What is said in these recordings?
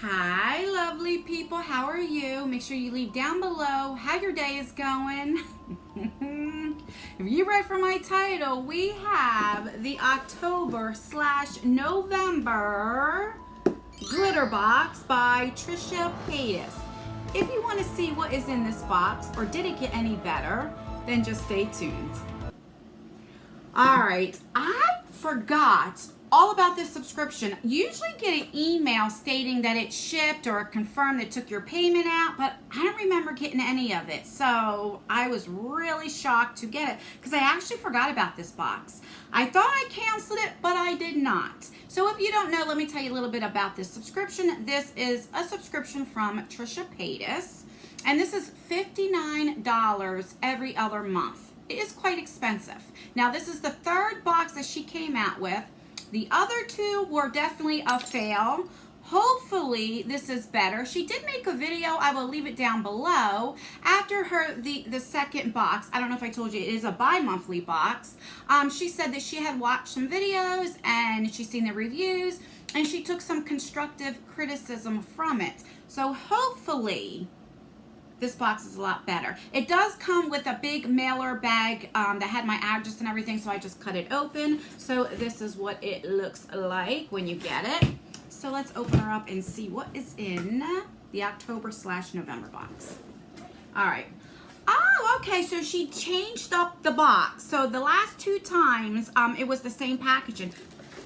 Hi, lovely people. How are you? Make sure you leave down below how your day is going. If you read from my title, we have the October/November glitter box by Trisha Paytas. If you want to see what is in this box, or did it get any better, then just stay tuned. All right, I forgot all about this subscription. You usually get an email stating that it shipped or confirmed they took your payment out, but I don't remember getting any of it. So I was really shocked to get it because I actually forgot about this box. I thought I canceled it, but I did not. So if you don't know, let me tell you a little bit about this subscription. This is a subscription from Trisha Paytas, and this is $59 every other month. It is quite expensive. Now, this is the third box that she came out with. The other two were definitely a fail. Hopefully this is better. She did make a video, I will leave it down below, after the second box. I don't know if I told you, it is a bi-monthly box. She said that she had watched some videos and she's seen the reviews and she took some constructive criticism from it. So hopefully this box is a lot better. It does come with a big mailer bag that had my address and everything, so I just cut it open. So this is what it looks like when you get it. So let's open her up and see what is in the October/November box. All right. Oh, okay, so she changed up the box. So the last two times it was the same packaging.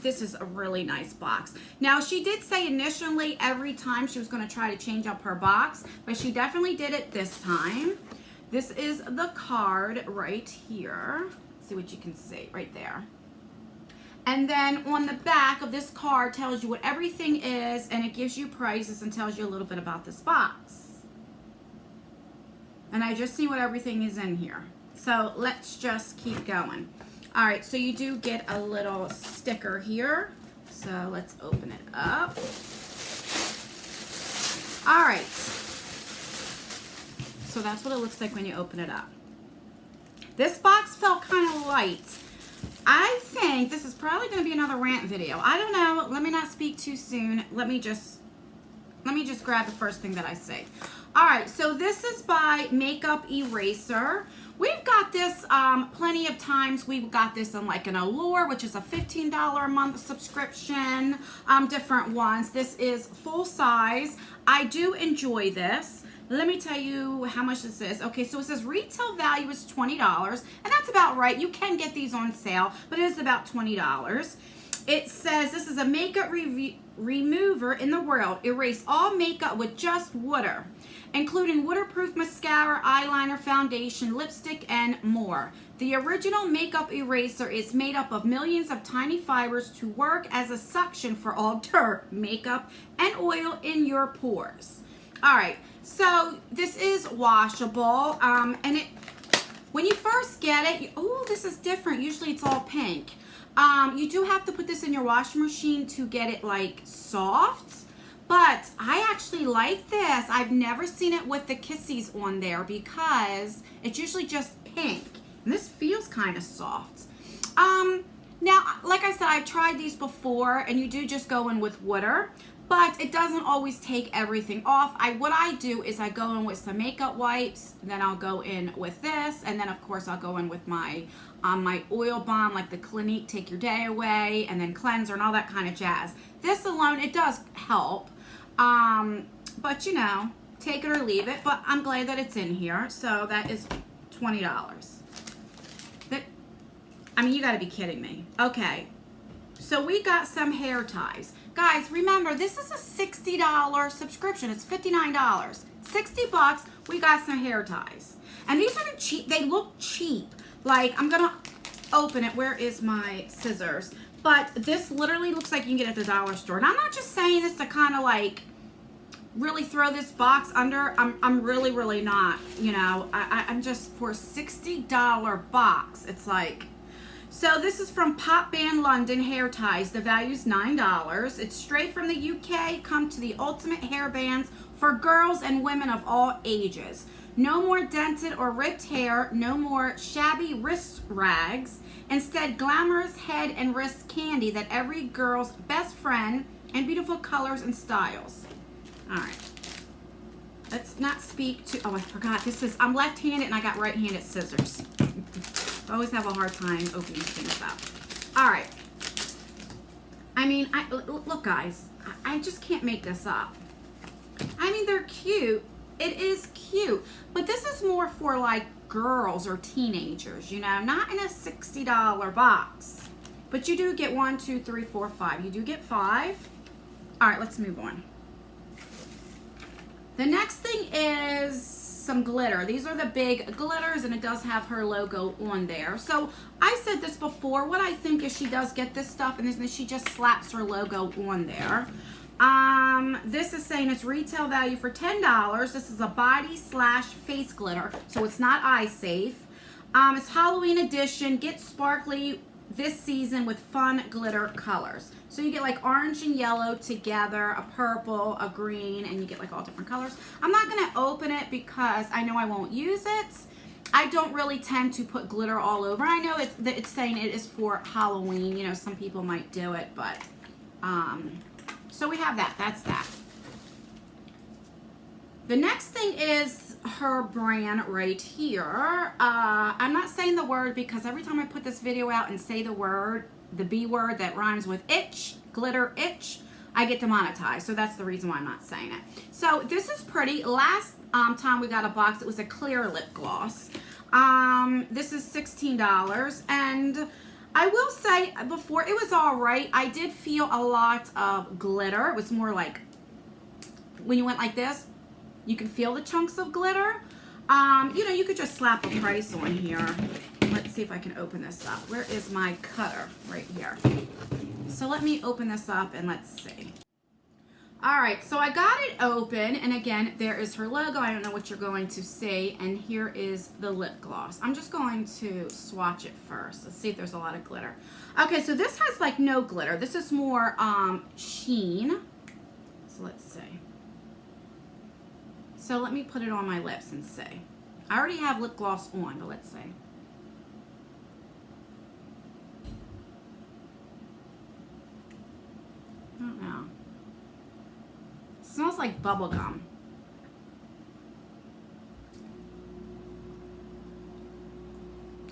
This is a really nice box. Now, she did say initially every time she was going to try to change up her box, but she definitely did it this time. This is the card right here. Let's see what you can see right there. And then on the back of this card tells you what everything is, and it gives you prices and tells you a little bit about this box. And I just see what everything is in here. So let's just keep going. All right, so you do get a little sticker here. So let's open it up. All right. So that's what it looks like when you open it up. This box felt kind of light. I think this is probably going to be another rant video. I don't know. Let me not speak too soon. Let me just grab the first thing that I say. All right, so this is by Makeup Eraser. We've got this plenty of times. We've got this in like an Allure, which is a $15 a month subscription, different ones. This is full size. I do enjoy this. Let me tell you how much this is. Okay, so it says retail value is $20, and that's about right. You can get these on sale, but it is about $20. It says this is a makeup remover in the world. Erase all makeup with just water, including waterproof mascara, eyeliner, foundation, lipstick, and more. The original makeup eraser is made up of millions of tiny fibers to work as a suction for all dirt, makeup, and oil in your pores. All right, so this is washable, and when you first get it, oh, this is different. Usually it's all pink. You do have to put this in your washing machine to get it like soft, but I actually like this. I've never seen it with the kissies on there because it's usually just pink, and this feels kind of soft. Now, like I said, I've tried these before, and you do just go in with water, but it doesn't always take everything off. What I do is I go in with some makeup wipes, then I'll go in with this, and then of course I'll go in with my my oil balm, like the Clinique Take Your Day Away, and then cleanser and all that kind of jazz. This alone, it does help, but you know, take it or leave it. But I'm glad that it's in here. So that is $20. I mean, you got to be kidding me. Okay, so we got some hair ties. Guys, remember, this is a $60 subscription. It's $59. 60 bucks, we got some hair ties. And these are cheap. They look cheap. Like, I'm going to open it. Where is my scissors? But this literally looks like you can get it at the dollar store. And I'm not just saying this to kind of like really throw this box under. I'm really, really not. You know, I'm just, for a $60 box, it's like... So this is from Pop Band London Hair Ties. The value is $9. It's straight from the UK. Come to the ultimate hair bands for girls and women of all ages. No more dented or ripped hair. No more shabby wrist rags. Instead, glamorous head and wrist candy that every girl's best friend, and beautiful colors and styles. All right. Let's not speak to, oh, I forgot. I'm left-handed and I got right-handed scissors. I always have a hard time opening things up. All right. I mean, look, guys, I just can't make this up. I mean, they're cute. It is cute. But this is more for, like, girls or teenagers, you know, not in a $60 box. But you do get 1, 2, 3, 4, 5. You do get 5. All right, let's move on. The next thing is some glitter. These are the big glitters, and it does have her logo on there. So I said this before. What I think is she does get this stuff, and then she just slaps her logo on there. This is saying it's retail value for $10. This is a body/face glitter, so it's not eye safe. It's Halloween edition. Get sparkly this season with fun glitter colors. So you get like orange and yellow together, a purple, a green, and you get like all different colors. I'm not going to open it because I know I won't use it. I don't really tend to put glitter all over. I know it's saying it is for Halloween. You know, some people might do it, but so we have that. That's that. The next thing is her brand right here. I'm not saying the word because every time I put this video out and say the word, the B word that rhymes with itch, glitter itch, I get demonetized. So that's the reason why I'm not saying it. So this is pretty. Last time we got a box, it was a clear lip gloss. This is $16. And I will say before, it was all right. I did feel a lot of glitter. It was more like when you went like this, you can feel the chunks of glitter. You know, you could just slap a price on here. Let's see if I can open this up. Where is my cutter? Right here. So let me open this up and let's see. All right, so I got it open, and again, there is her logo. I don't know what you're going to see, and here is the lip gloss. I'm just going to swatch it first. Let's see if there's a lot of glitter. Okay, so this has like no glitter. This is more sheen. So let's see. So let me put it on my lips and see. I already have lip gloss on, but let's see. I don't know. It smells like bubble gum.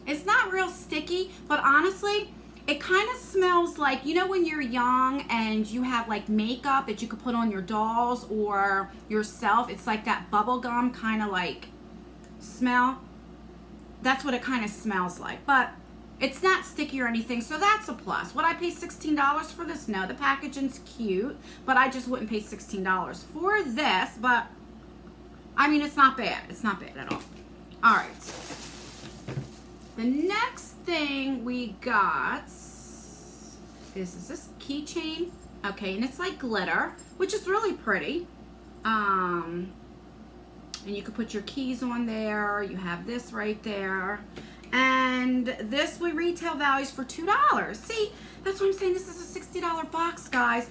It's not real sticky, but honestly, it kind of smells like, you know, when you're young and you have like makeup that you could put on your dolls or yourself. It's like that bubble gum kind of like smell. That's what it kind of smells like, but it's not sticky or anything, so that's a plus. Would I pay $16 for this? No, the packaging's cute, but I just wouldn't pay $16 for this, but I mean, it's not bad. It's not bad at all. All right. The next thing we got is this keychain. Okay, and it's like glitter, which is really pretty. And you can put your keys on there. You have this right there. And this we retail values for $2. See, that's what I'm saying. This is a $60 box, guys.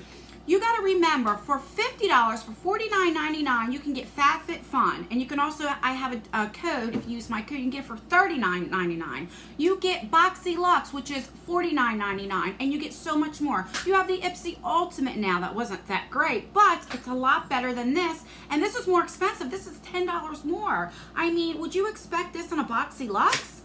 You got to remember, for $50, for $49.99, you can get FabFitFun. And you can also, I have a code, if you use my code, you can get it for $39.99. You get Boxy Luxe, which is $49.99. And you get so much more. You have the Ipsy Ultimate now. That wasn't that great, but it's a lot better than this. And this is more expensive. This is $10 more. I mean, would you expect this in a Boxy Luxe?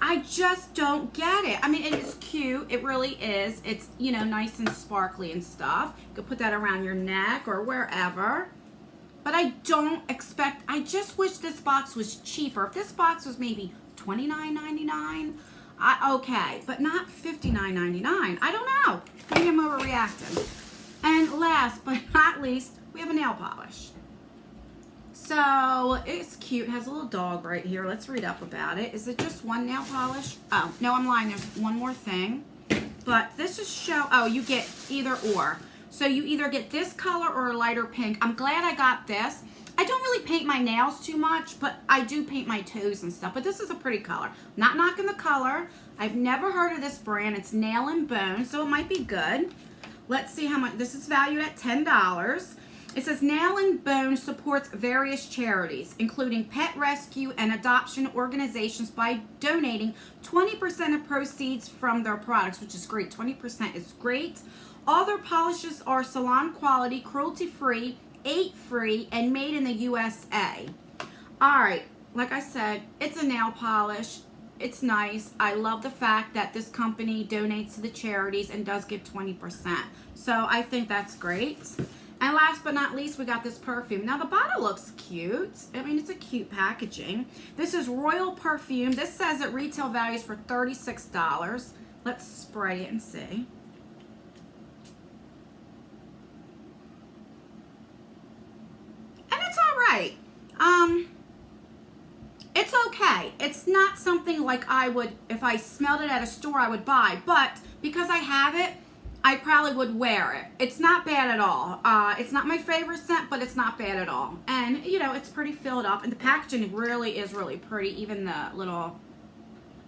I just don't get it. I mean, it is cute. It really is. It's, you know, nice and sparkly and stuff. You could put that around your neck or wherever. But I don't expect, I just wish this box was cheaper. If this box was maybe $29.99, okay, but not $59.99. I don't know. Maybe I'm overreacting. And last but not least, we have a nail polish. So it's cute. It has a little dog right here. Let's read up about it. Is it just one nail polish? Oh, no, I'm lying. There's one more thing. But this is oh, you get either or. So you either get this color or a lighter pink. I'm glad I got this. I don't really paint my nails too much, but I do paint my toes and stuff. But this is a pretty color. Not knocking the color. I've never heard of this brand. It's Nail and Bone, so it might be good. Let's see how much. This is valued at $10. It says Nail and Bone supports various charities, including pet rescue and adoption organizations, by donating 20% of proceeds from their products, which is great. 20% is great. All their polishes are salon quality, cruelty-free, 8 free, and made in the USA. All right, like I said, it's a nail polish. It's nice. I love the fact that this company donates to the charities and does give 20%. So I think that's great. And last but not least, we got this perfume. Now the bottle looks cute. I mean, it's a cute packaging. This is Royal Perfume. This says it retail values for $36. Let's spray it and see. And it's all right. It's okay. It's not something like I would, if I smelled it at a store, I would buy. But because I have it, I probably would wear it. It's not bad at all. It's not my favorite scent, but it's not bad at all. And, you know, it's pretty filled up. And the packaging really is really pretty. Even the little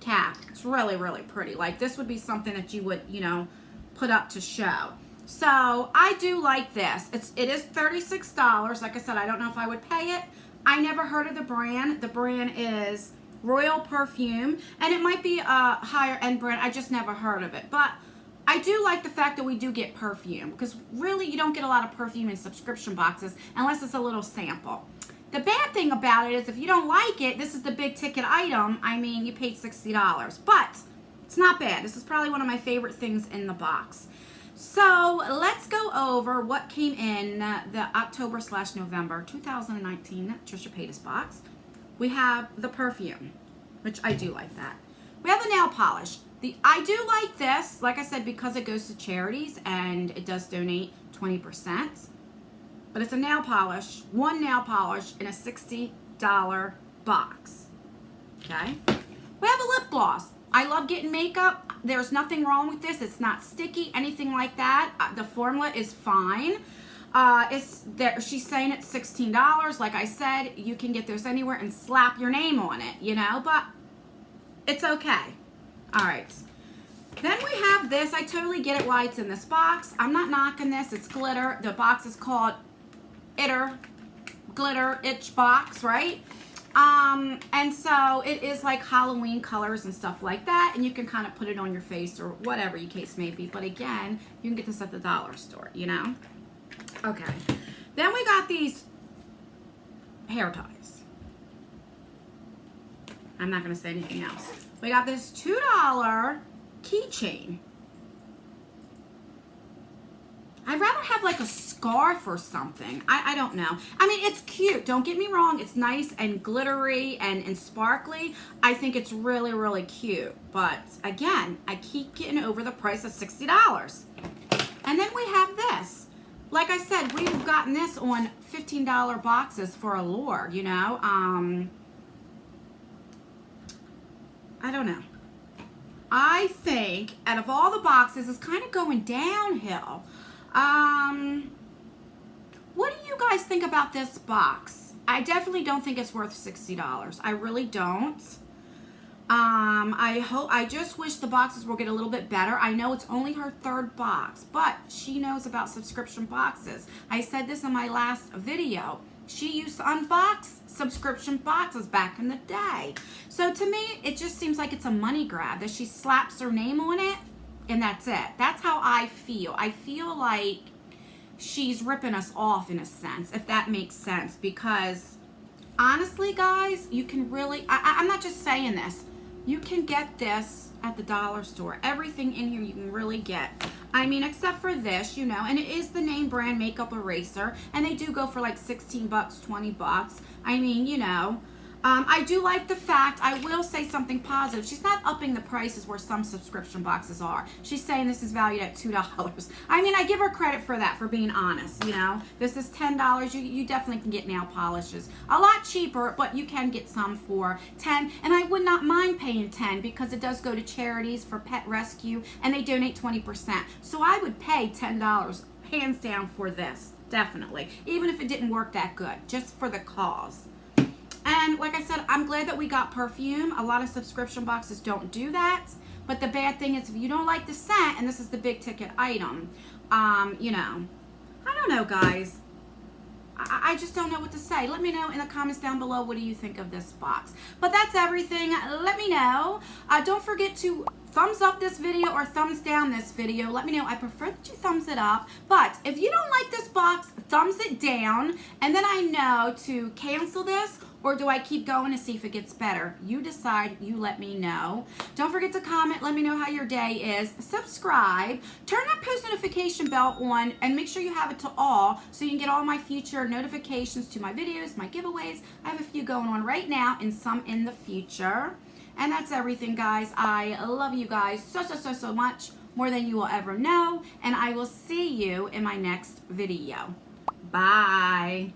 cap. It's really, really pretty. Like, this would be something that you would, you know, put up to show. So, I do like this. It is $36. Like I said, I don't know if I would pay it. I never heard of the brand. The brand is Royal Perfume. And it might be a higher end brand. I just never heard of it. But I do like the fact that we do get perfume, because really you don't get a lot of perfume in subscription boxes unless it's a little sample. The bad thing about it is if you don't like it, this is the big ticket item. I mean, you paid $60, but it's not bad. This is probably one of my favorite things in the box. So let's go over what came in the October/November 2019 Trisha Paytas box. We have the perfume, which I do like that. We have the nail polish. I do like this, like I said, because it goes to charities and it does donate 20%. But it's a nail polish, one nail polish in a $60 box. Okay? We have a lip gloss. I love getting makeup. There's nothing wrong with this. It's not sticky, anything like that. The formula is fine. She's saying it's $16. Like I said, you can get this anywhere and slap your name on it, you know, but it's okay. All right. Then we have this. I totally get it why it's in this box. I'm not knocking this. It's glitter. The box is called Glitter Itch Box, right? And so it is like Halloween colors and stuff like that, and you can kind of put it on your face or whatever your case may be. But again, you can get this at the dollar store, you know? Okay. Then we got these hair ties. I'm not going to say anything else. We got this $2 keychain. I'd rather have like a scarf or something. I don't know. I mean, it's cute. Don't get me wrong. It's nice and glittery and sparkly. I think it's really, really cute. But again, I keep getting over the price of $60. And then we have this. Like I said, we've gotten this on $15 boxes for Allure, you know. I don't know. I think out of all the boxes, it's kind of going downhill. What do you guys think about this box? I definitely don't think it's worth $60. I really don't. I just wish the boxes will get a little bit better. I know it's only her third box, but she knows about subscription boxes. I said this in my last video. She used to unbox subscription boxes back in the day. So to me, it just seems like it's a money grab, that she slaps her name on it and that's it. That's how I feel. I feel like she's ripping us off in a sense, if that makes sense, because honestly, guys, you can really, I'm not just saying this, you can get this at the dollar store. Everything in here you can really get. I mean, except for this, you know, and it is the name brand makeup eraser, and they do go for like 16 bucks, 20 bucks. I mean, you know, I do like the fact, I will say something positive. She's not upping the prices where some subscription boxes are. She's saying this is valued at $2. I mean, I give her credit for that, for being honest, you know. This is $10. You definitely can get nail polishes. A lot cheaper, but you can get some for $10. And I would not mind paying $10 because it does go to charities for pet rescue, and they donate 20%. So I would pay $10 hands down for this, definitely. Even if it didn't work that good, just for the cause. And like I said, I'm glad that we got perfume. A lot of subscription boxes don't do that. But the bad thing is if you don't like the scent, and this is the big ticket item, you know, I don't know, guys. I just don't know what to say. Let me know in the comments down below, what do you think of this box? But that's everything. Let me know. Don't forget to thumbs up this video or thumbs down this video. Let me know. I prefer that you thumbs it up. But if you don't like this box, thumbs it down, and then I know to cancel this, or do I keep going to see if it gets better? You decide, you let me know. Don't forget to comment, let me know how your day is. Subscribe, turn that post notification bell on, and make sure you have it to all so you can get all my future notifications to my videos, my giveaways. I have a few going on right now and some in the future. And that's everything, guys. I love you guys so much, more than you will ever know. And I will see you in my next video. Bye.